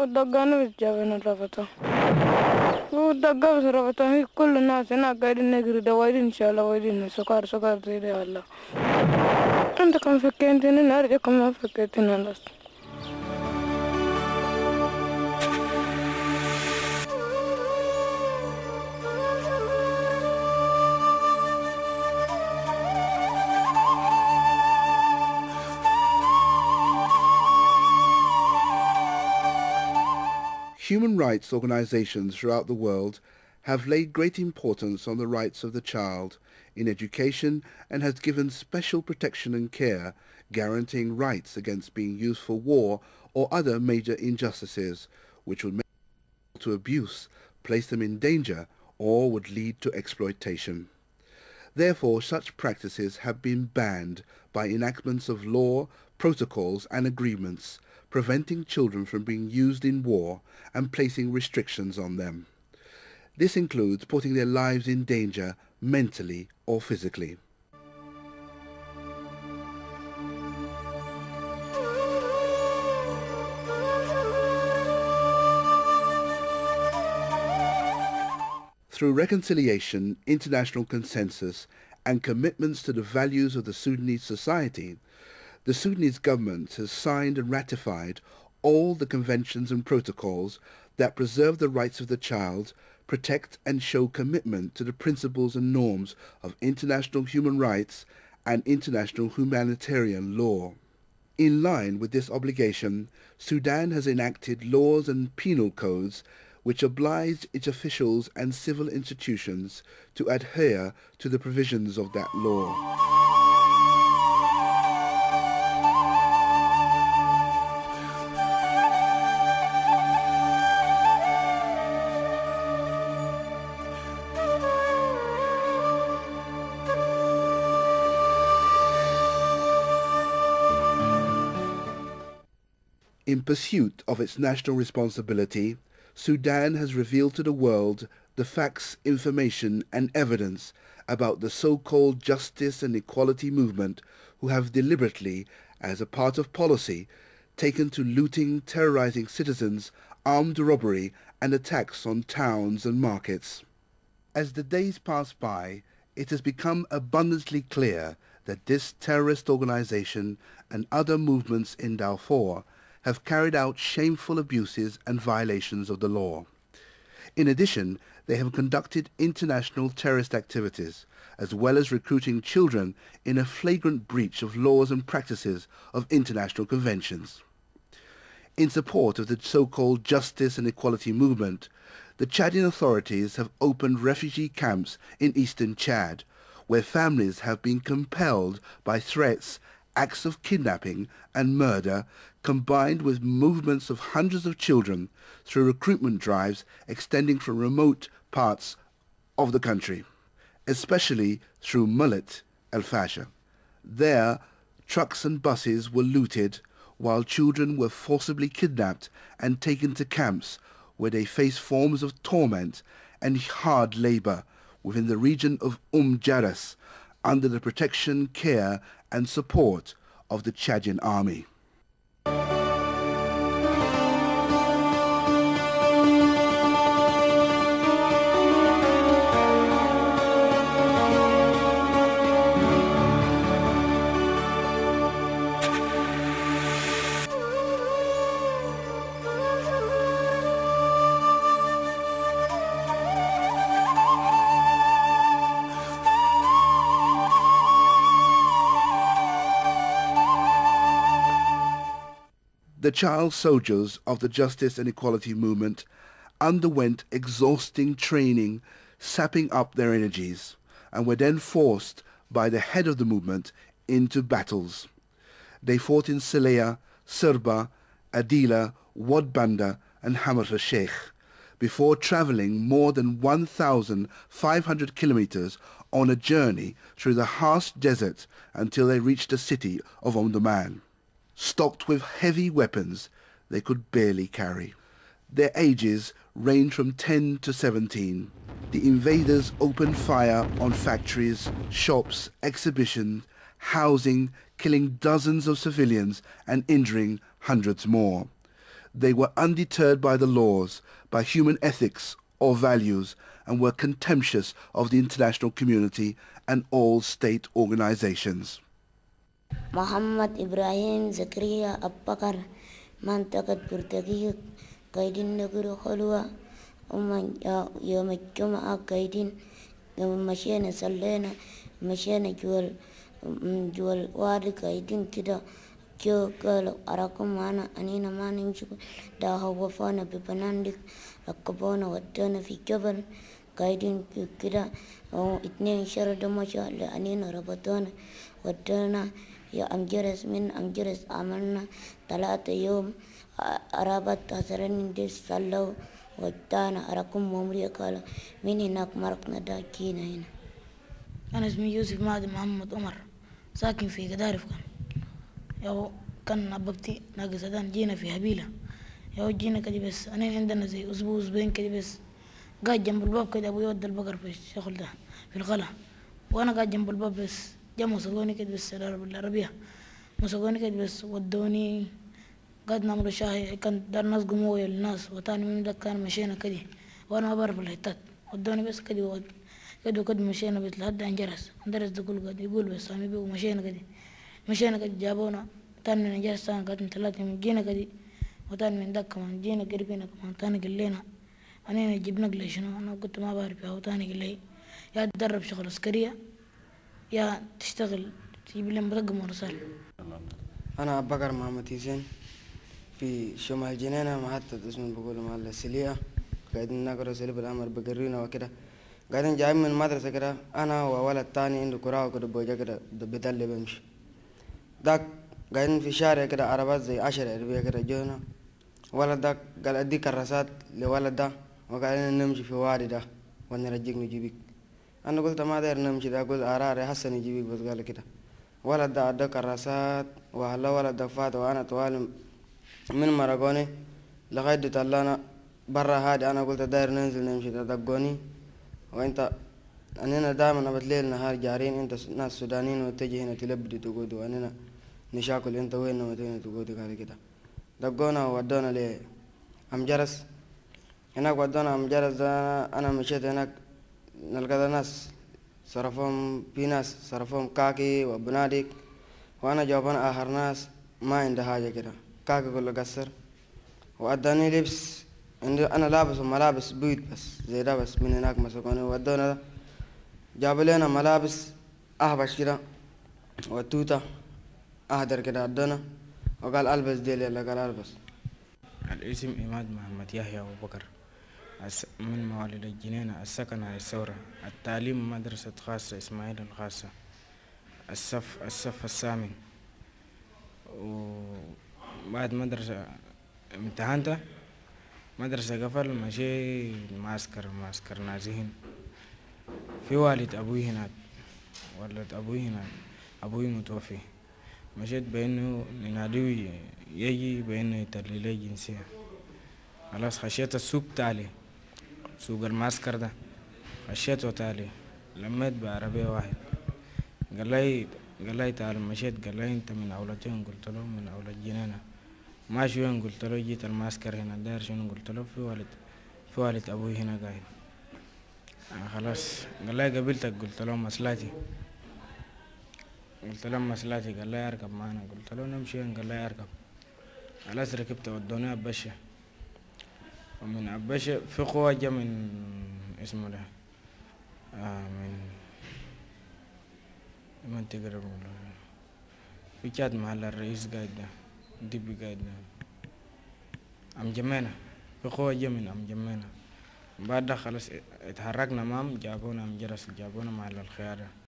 ودقانو بتجابنا رفتا ودقا بس رفتا هي كل الناس هنا قاعدين نجري دوايدين إن شاء الله وايدين سكر زي ده الله أنت كم فكرتني نرجع كم ما فكرتني الله. Human rights organizations throughout the world have laid great importance on the rights of the child in education and has given special protection and care, guaranteeing rights against being used for war or other major injustices, which would make them to abuse, place them in danger, or would lead to exploitation. Therefore, such practices have been banned by enactments of law, protocols and agreements, preventing children from being used in war and placing restrictions on them. This includes putting their lives in danger mentally or physically. Through reconciliation, international consensus and commitments to the values of the Sudanese society, the Sudanese government has signed and ratified all the conventions and protocols that preserve the rights of the child, protect and show commitment to the principles and norms of international human rights and international humanitarian law. In line with this obligation, Sudan has enacted laws and penal codes which oblige its officials and civil institutions to adhere to the provisions of that law. In pursuit of its national responsibility, Sudan has revealed to the world the facts, information and evidence about the so-called justice and equality movement who have deliberately, as a part of policy, taken to looting, terrorizing citizens, armed robbery and attacks on towns and markets. As the days pass by, it has become abundantly clear that this terrorist organization and other movements in Darfur have carried out shameful abuses and violations of the law. In addition, they have conducted international terrorist activities, as well as recruiting children in a flagrant breach of laws and practices of international conventions. In support of the so-called justice and equality movement, the Chadian authorities have opened refugee camps in eastern Chad, where families have been compelled by threats, acts of kidnapping and murder, combined with movements of hundreds of children through recruitment drives extending from remote parts of the country, especially through Mullet El Fasher. There, trucks and buses were looted while children were forcibly kidnapped and taken to camps where they face forms of torment and hard labor within the region of Jaras under the protection, care and support of the Chadian army. The child soldiers of the Justice and Equality movement underwent exhausting training, sapping up their energies, and were then forced by the head of the movement into battles. They fought in Selea, Sirba, Adila, Wadbanda and Hamar al-Sheikh before traveling more than 1,500 kilometers on a journey through the harsh desert until they reached the city of Omdurman, stocked with heavy weapons they could barely carry. Their ages ranged from 10 to 17. The invaders opened fire on factories, shops, exhibitions, housing, killing dozens of civilians and injuring hundreds more. They were undeterred by the laws, by human ethics or values, and were contemptuous of the international community and all state organizations. Muhammad Ibrahim Zakaria Abbakar منطقة برتقية قايدين نقرأ خلوة يوم الجمعة قايدين مشينا صلينا مشينا جوال وادي قايدين كده جو قالوا أراكم معنا أنينا ما نمشي دا هو فانا ببناندك ركبونا ودونا في جبل قايدين كده اتنين شرد مشا لأنينا ربطونا ودونا يا أمجرس من أمجرس عملنا 3 يوم أرابط أسرين ديس صلوا ودانا أراكم ممري قال من هناك مرقنا داكينا هنا. أنا اسمي يوسف مهدي محمد عمر ساكن في قدارف كان أببتي ناقص أدان جينا في هبيلة جينا كده بس أنا عندنا زي أسبوع أسبوعين كده بس قاعد جنب الباب كده أبوي ودى البقر في الشغل ده في الغلا وأنا قاعد جنب الباب بس جا مسكوني كده بس بالعربية مسكوني كده بس ودوني قاعد نعمل شاهي كان دار ناس قموية للناس وتاني من ده كان مشينا كده وأنا ما بعرف الحتات ودوني بس كده كده مشينا بيت لحد عن جرس يقول قاعد يقول بس سامي بيه ومشينا كده جابونا تاني من جرس تاني قاعد من 3 يوم جينا كده وتاني من ده كمان جينا قريبين كمان تاني قال لنا أنا جبنا قلي شنو أنا قلت ما بعرف يا تاني قال لي يا تدرب شغل عسكرية يا تشتغل تجيب لي مرقم ورسالة. أنا أبو بكر محمد حسين في شمال جنينة محطة اسمه بقولوا مع السلية قاعدين نقرأ سليب الأمر بقرينا وكده قاعدين جايين من المدرسة كده أنا وولد تاني عنده كرة وكده بوجا كده بدل بمشي داك قاعدين في شارع كده عربات زي 10 عربية كده جونا ولد داك قال أدي كراسات لولد ده وقاعدين نمشي في وادي ده ونرجيك نجيبك أنا قلت ما داير نمشي ده قلت أراري حسن يجيبك بس قال كده ولد ده أدى كراسات وهلا ولد ده فات وأنا طوال من مرقوني لغاية طلعنا برا هادي أنا قلت داير ننزل نمشي ده دقوني وأنت أننا دائما بتليل نهار جارين أنت ناس سودانيين وتجي هنا تلبدي تقود وأننا نشاكل أنت وين وين تقود قال كده دقونا وودونا لأمجرس هناك ودونا أمجرس ده أنا مشيت هناك نلقى ناس صرفهم في ناس صرفهم كاكي وبنادق وأنا جوابنا آخر ناس ما عنده حاجة كده كاكي كله قصر وأداني لبس أنا لابس ملابس بيض بس زي ده بس من هناك مسكوني ودونا جابوا لنا ملابس أهبش كده وتوتا أهدر كده أدونا وقال ألبس ديل يلا قال ألبس. الاسم إماد محمد يحيى أبو بكر من مواليد الجنينة السكن على الثورة التعليم مدرسة خاصة إسماعيل الخاصة الصف الثامن وبعد مدرسة امتحنت مدرسة قفل مشي معسكر نازحين في والد أبوي هناك أبوي متوفي مشيت بأنه ينادوي يجي بأنه يترلي لي جنسية خلاص خشيت السوق تالي سوق المعسكر ده خشيته تالي لميت بعربية واحد قال لي تعال مشيت قال لي انت من أولادين قلت له من أولاد جنينة ماشي وين قلت له جيت المعسكر هنا داير شنو قلت له في والد أبوي هنا قاعد خلاص قال لي قبلتك قلت له مسلاتي قال لي اركب معنا قلت له نمشي وين قال لي اركب خلاص ركبت ودوني أبشة ومن أبشة في قوة جا من اسمه ده من تقرب في جاد محل الرئيس قاعد ده دبي قاعد ده أم جمينة في قوة جا من أم جمينة بعد ده خلاص اتحركنا جابونا أم جرس جابونا محل الخيار